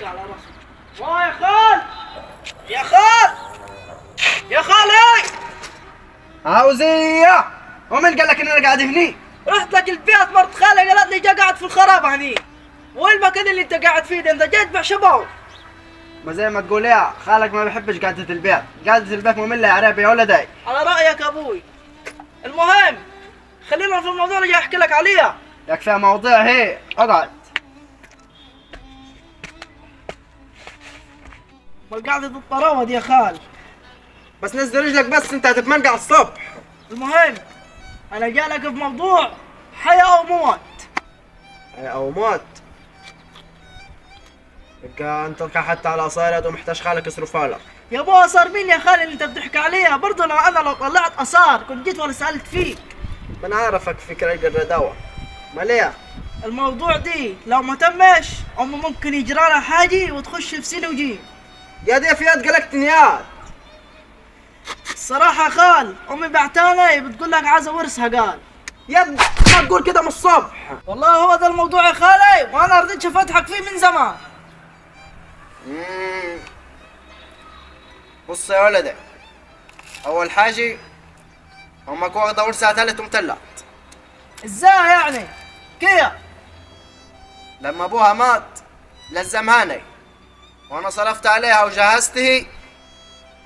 على راسه. يا خال، يا خال، يا خالي، عاوز ايه؟ ومين قال لك ان انا قاعد هني؟ رحت لك البيت مرت خالي قالت لي جا قاعد في الخراب هني. والمكان اللي انت قاعد فيه ده انت جاي تبيع شباب. ما زي ما تقول يا خالك ما بيحبش قعدة البيت، قعدة البيت مملة يا عربي يا ولدي. على رأيك ابوي. المهم خلينا في الموضوع اللي جاي احكي لك عليها. يكفي مواضيع هي، اقعد. قعدة الطراوة دي يا خال. بس نزل رجلك بس انت هتتمرقع الصبح. المهم انا جاي في موضوع حياة او موت. او موت. يبقى انت حتى على صايرة ومحتاج خالك يصرفها لك. يا ابو اثار مين يا خالي اللي انت بتحكي عليها؟ برضه لو طلعت اثار كنت جيت ولا سالت فيك. ما انا عارفك فيك رجل الرداوة. ما ليه؟ الموضوع دي لو ما تمش امي ممكن يجرى لها حاجه وتخش في سين وجيم. يا دي في يد قلقتني يا. الصراحه يا خال امي بعتاني بتقول لك عايزه ورثها قال. يا ما تقول كده من الصبح. والله هو ده الموضوع يا خالي وانا رضيتش افتحك فيه من زمان. بص يا ولدي، اول حاجه امك واخده ورثها تالت ومتلت. ازاي يعني؟ كيف؟ لما ابوها مات لزمهاني وانا صرفت عليها وجهزته،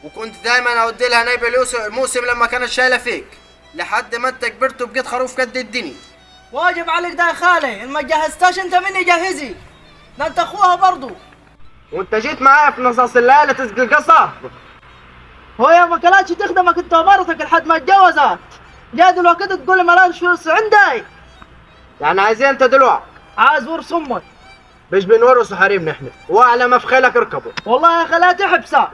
وكنت دايما اودي لها نايب الموسم لما كانت شايله فيك لحد ما انت كبرت وبقيت خروف قد الدنيا. واجب عليك ده يا خالي، ان ما جهزتهاش انت مني جهزي، ده انت اخوها برضو. وانت جيت معايا في نصاص الليله تسقي القصب. هو يا ما كانتش تخدمك انت ومرتك لحد ما اتجوزت، جاي دلوقتي تقول لي مالكش ورث عندي. يعني عايزين انت دلوقتي؟ عايز ورث امك. مش بنورث حريم نحن، واعلى ما في خيلك اركبوا. والله يا خالاتي حبسك.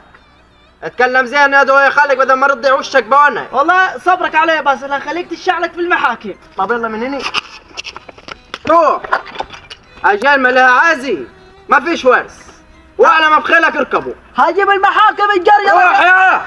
اتكلم زين يا دو يا خالك بدل ما رضي وشك بوانا. والله صبرك علي بس انا خليك تشعلك في المحاكم. طب يلا من هني روح. اجال ما لها عازي ما فيش ورث، واعلى ما بخيلك اركبوا. هجيب المحاكم الجريه. روح يا